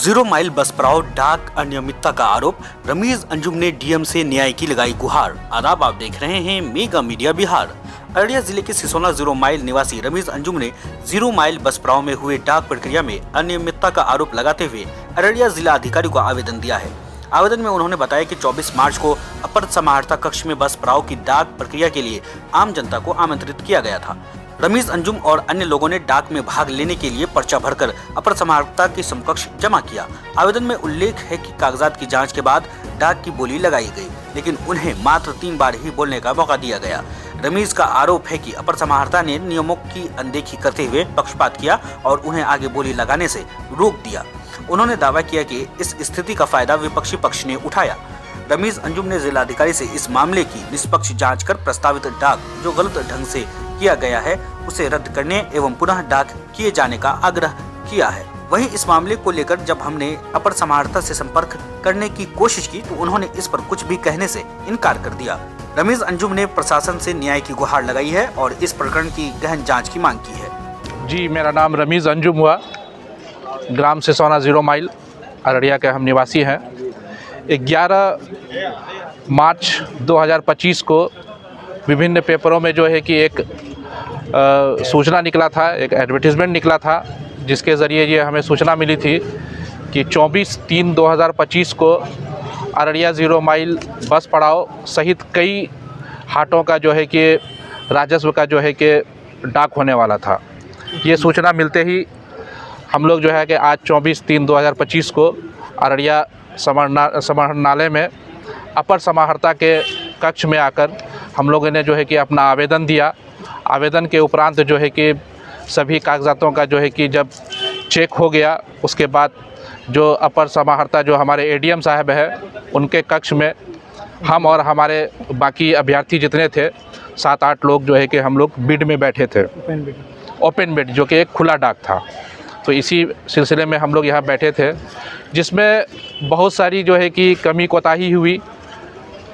Zero mile बस पड़ाव डाक अनियमितता का आरोप, रमीज अंजुम ने डीएम से न्याय की लगाई गुहार। आदाब, आप देख रहे हैं मेगा मीडिया बिहार। अररिया जिले के सिसोना जीरो माइल निवासी रमीज अंजुम ने जीरो माइल बस पड़ाव में हुए डाक प्रक्रिया में अनियमितता का आरोप लगाते हुए अररिया जिला अधिकारी को आवेदन दिया है। आवेदन में उन्होंने बताया कि 24 मार्च को अपर समाहर्ता कक्ष में बस पड़ाव की डाक प्रक्रिया के लिए आम जनता को आमंत्रित किया गया था। रमीज अंजुम और अन्य लोगों ने डाक में भाग लेने के लिए पर्चा भरकर अपर समाहर्ता के समकक्ष जमा किया। आवेदन में उल्लेख है कि कागजात की जांच के बाद डाक की बोली लगाई गई, लेकिन उन्हें मात्र 3 बार ही बोलने का मौका दिया गया। रमीज का आरोप है कि अपर समाहर्ता ने नियमों की अनदेखी करते हुए पक्षपात किया और उन्हें आगे बोली लगाने से रोक दिया। उन्होंने दावा किया कि इस स्थिति का फायदा विपक्षी पक्ष ने उठाया। रमीज अंजुम ने जिलाधिकारी से इस मामले की निष्पक्ष जांच कर प्रस्तावित डाक जो गलत ढंग से किया गया है उसे रद्द करने एवं पुनः डाक किए जाने का आग्रह किया है। वहीं इस मामले को लेकर जब हमने अपर समाहर्ता से संपर्क करने की कोशिश की तो उन्होंने इस पर कुछ भी कहने से इनकार कर दिया। रमीज अंजुम ने प्रशासन से न्याय की गुहार लगाई है और इस प्रकरण की गहन जांच की मांग की है। जी, मेरा नाम रमीज अंजुम हुआ, ग्राम सिसोना जीरो माइल अररिया के हम निवासी हैं। 11 मार्च 2025 को विभिन्न पेपरों में जो है कि एक सूचना निकला था, एक एडवर्टीज़मेंट निकला था, जिसके ज़रिए ये हमें सूचना मिली थी कि 24/3/2025 को अररिया जीरो माइल बस पड़ाव सहित कई हाटों का जो है कि राजस्व का जो है कि डाक होने वाला था। ये सूचना मिलते ही हम लोग जो है कि आज 24/3/2025 को अररिया समाहरणालय में अपर समाहर्ता के कक्ष में आकर हम लोगों ने जो है कि अपना आवेदन दिया। आवेदन के उपरांत जो है कि सभी कागजातों का जो है कि जब चेक हो गया, उसके बाद जो अपर समाहर्ता जो हमारे एडीएम साहब है उनके कक्ष में हम और हमारे बाकी अभ्यर्थी जितने थे 7-8 लोग जो है कि हम लोग बिड में बैठे थे, ओपन बिड जो कि एक खुला डाक था। तो इसी सिलसिले में हम लोग यहाँ बैठे थे, जिसमें बहुत सारी जो है कि कमी कोताही हुई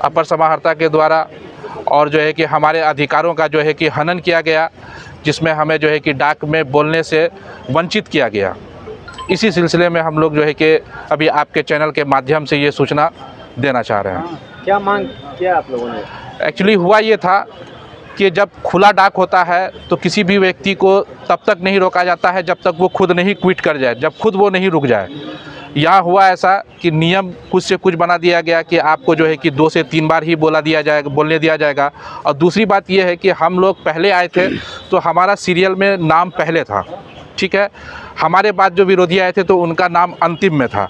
अपर समाहर्ता के द्वारा और जो है कि हमारे अधिकारों का जो है कि हनन किया गया, जिसमें हमें जो है कि डाक में बोलने से वंचित किया गया। इसी सिलसिले में हम लोग जो है कि अभी आपके चैनल के माध्यम से ये सूचना देना चाह रहे हैं। क्या मांग किया आप लोगों ने? एक्चुअली हुआ ये था कि जब खुला डाक होता है तो किसी भी व्यक्ति को तब तक नहीं रोका जाता है जब तक वो खुद नहीं क्विट कर जाए, जब खुद वो नहीं रुक जाए। यहाँ हुआ ऐसा कि नियम कुछ से कुछ बना दिया गया कि आपको जो है कि 2 से 3 बार ही बोलने दिया जाएगा। और दूसरी बात ये है कि हम लोग पहले आए थे तो हमारा सीरियल में नाम पहले था, ठीक है। हमारे बाद जो विरोधी आए थे तो उनका नाम अंतिम में था।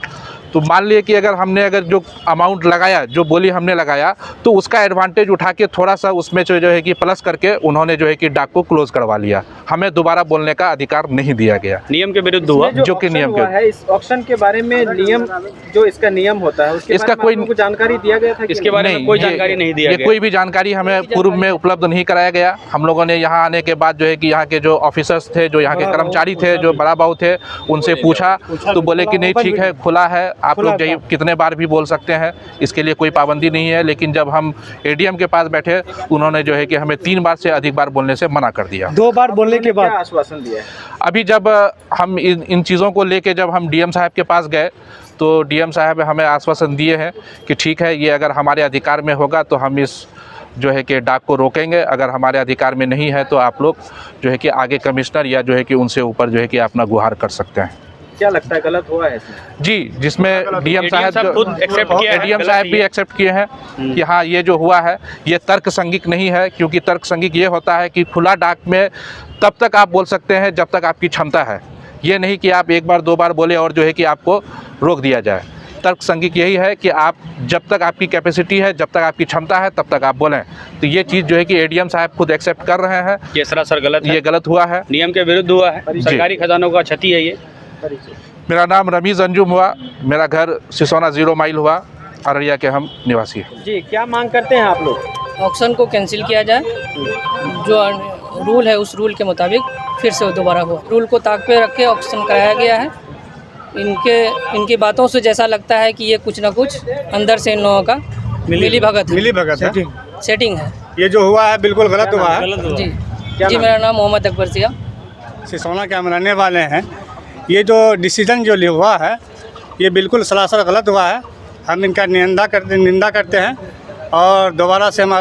तो मान लिए कि अगर जो अमाउंट लगाया, जो बोली हमने लगाया, तो उसका एडवांटेज उठा के थोड़ा सा उसमें जो है कि प्लस करके उन्होंने जो है कि डाक को क्लोज करवा लिया। हमें दोबारा बोलने का अधिकार नहीं दिया गया। नियम के विरुद्ध हुआ, जो कि नियम के है। इस ऑक्शन के बारे में नियम, जो इसका नियम होता है उसके इसका बारे में कोई जानकारी दिया गया था? इसके बारे में कोई जानकारी नहीं दिया गया। कोई भी जानकारी हमें पूर्व में उपलब्ध नहीं कराया गया। हम लोगों ने यहाँ आने के बाद जो है कि यहाँ के जो ऑफिसर्स थे, जो यहाँ के कर्मचारी थे, जो बड़ा बाबू थे, उनसे पूछा तो बोले कि नहीं, ठीक है, खुला है, आप लोग जाइए, कितने बार भी बोल सकते हैं, इसके लिए कोई पाबंदी नहीं है। लेकिन जब हम एडीएम के पास बैठे उन्होंने जो है कि हमें 3 बार से अधिक बार बोलने से मना कर दिया। 2 बार बोलने के बाद आश्वासन दिया है। अभी जब हम इन चीज़ों को लेके जब हम डीएम साहब के पास गए तो डीएम साहब हमें आश्वासन दिए हैं कि ठीक है, ये अगर हमारे अधिकार में होगा तो हम इस जो है कि डाक को रोकेंगे, अगर हमारे अधिकार में नहीं है तो आप लोग जो है कि आगे कमिश्नर या जो है कि उनसे ऊपर जो है कि अपना गुहार कर सकते हैं। क्या लगता है गलत हुआ है इसमें? जी, जिसमें डीएम साहब खुद एक्सेप्ट किया है, डीएम साहब भी एक्सेप्ट किए हैं कि हाँ, ये जो हुआ है ये तर्क संगिक नहीं है। क्योंकि तर्क संगिक ये होता है कि खुला डाक में तब तक आप बोल सकते हैं जब तक आपकी क्षमता है, ये नहीं कि आप 1 बार 2 बार बोले और जो है कि आपको रोक दिया जाए। तर्क संगिक यही है कि आप जब तक आपकी कैपेसिटी है, जब तक आपकी क्षमता है, तब तक आप बोलें। तो ये चीज़ जो है कि एडीएम साहब खुद एक्सेप्ट कर रहे हैं। ये सरासर गलत है, ये गलत हुआ है, नियम के विरुद्ध हुआ है, सरकारी खजानों का क्षति है ये। मेरा नाम रमीज अंजुम हुआ, मेरा घर सिसोना जीरो माइल हुआ, अररिया के हम निवासी हैं। जी, क्या मांग करते हैं आप लोग? ऑक्शन को कैंसिल किया जाए, जो रूल है उस रूल के मुताबिक फिर से दोबारा हो। रूल को ताक पे रख के ऑक्शन कराया गया है। इनकी बातों से जैसा लगता है कि ये कुछ ना कुछ अंदर से इन लोगों का मिली भगत है, सेटिंग है। ये जो हुआ है बिल्कुल गलत हुआ है। जी, मेरा नाम मोहम्मद अकबर सिया, सिसोना के हम रहने वाले हैं। ये जो डिसीजन जो हुआ है ये बिल्कुल सरासर गलत हुआ है। हम इनका निंदा करते हैं और दोबारा से हम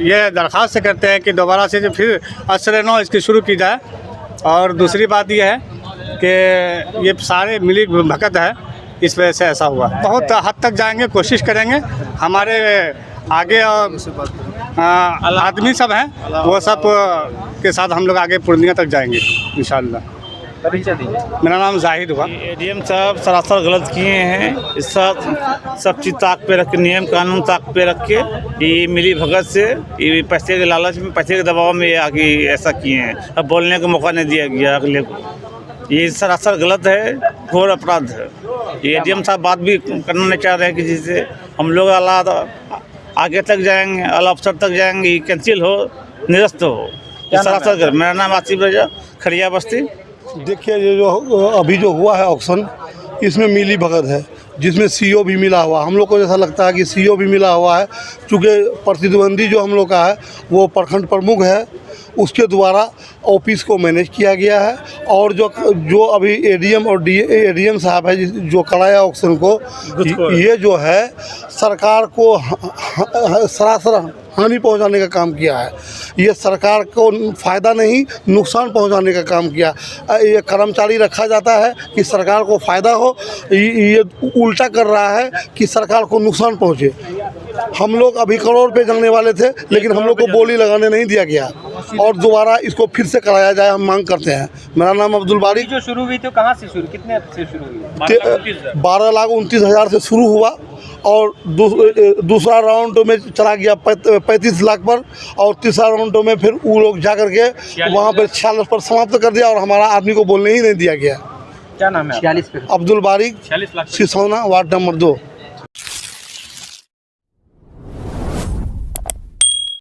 ये दरख्वास्त करते हैं कि दोबारा से जो फिर असर नौ इसकी शुरू की जाए। और दूसरी बात ये है कि ये सारे मिली भगत है, इस वजह से ऐसा हुआ। बहुत हद तक जाएंगे, कोशिश करेंगे। हमारे आगे आदमी सब हैं, वो सब के साथ हम लोग आगे पूर्णिया तक जाएंगे इंशाअल्लाह। परिचय दीजिए। मेरा नाम जाहिद हुआ। एडीएम साहब सरासर गलत किए हैं। इस सब चीज़ ताक पे रख के, नियम कानून ताक पे रख के, ये मिली भगत से, ये पैसे के लालच में, पैसे के दबाव में ये आगे ऐसा किए हैं। अब बोलने का मौका नहीं दिया गया अगले को। ये सरासर गलत है, घोर अपराध है। ये एडीएम साहब बात भी करना नहीं चाह रहे हैं कि जिससे हम लोग आगे तक जाएंगे, अला अफसर तक जाएंगे, ये कैंसिल हो, निरस्त हो। सरासर गलत। मेरा नाम आसिफ रजा, खड़िया बस्ती। देखिए, ये जो अभी जो हुआ है ऑक्शन, इसमें मिली भगत है, जिसमें सीओ भी मिला हुआ। हम लोग को जैसा लगता है कि सीओ भी मिला हुआ है, चूँकि प्रतिद्वंदी जो हम लोग का है वो प्रखंड प्रमुख है, उसके द्वारा ऑफिस को मैनेज किया गया है। और जो अभी एडीएम और एडीएम साहब है जो कराया ऑक्शन को, ये जो है सरकार को सरासर हानि पहुंचाने का काम किया है। ये सरकार को फ़ायदा नहीं, नुकसान पहुंचाने का काम किया। ये कर्मचारी रखा जाता है कि सरकार को फ़ायदा हो, ये उल्टा कर रहा है कि सरकार को नुकसान पहुंचे। हम लोग अभी करोड़ पे जाने वाले थे, लेकिन हम लोग को बोली लगाने नहीं दिया गया और दोबारा इसको फिर से कराया जाए, हम मांग करते हैं। मेरा नाम अब्दुल बारिक। जो शुरू हुई तो कहाँ से शुरू, कितने से शुरू हुई? 12,29,000 से शुरू हुआ और दूसरा राउंड में चला गया 35 लाख पर, और तीसरा राउंड में फिर वो लोग जा करके वहाँ पर 46 पर समाप्त कर दिया और हमारा आदमी को बोलने ही नहीं दिया गया। क्या नाम है? 46 अब्दुल बारिक, सिसोना, वार्ड नंबर 2।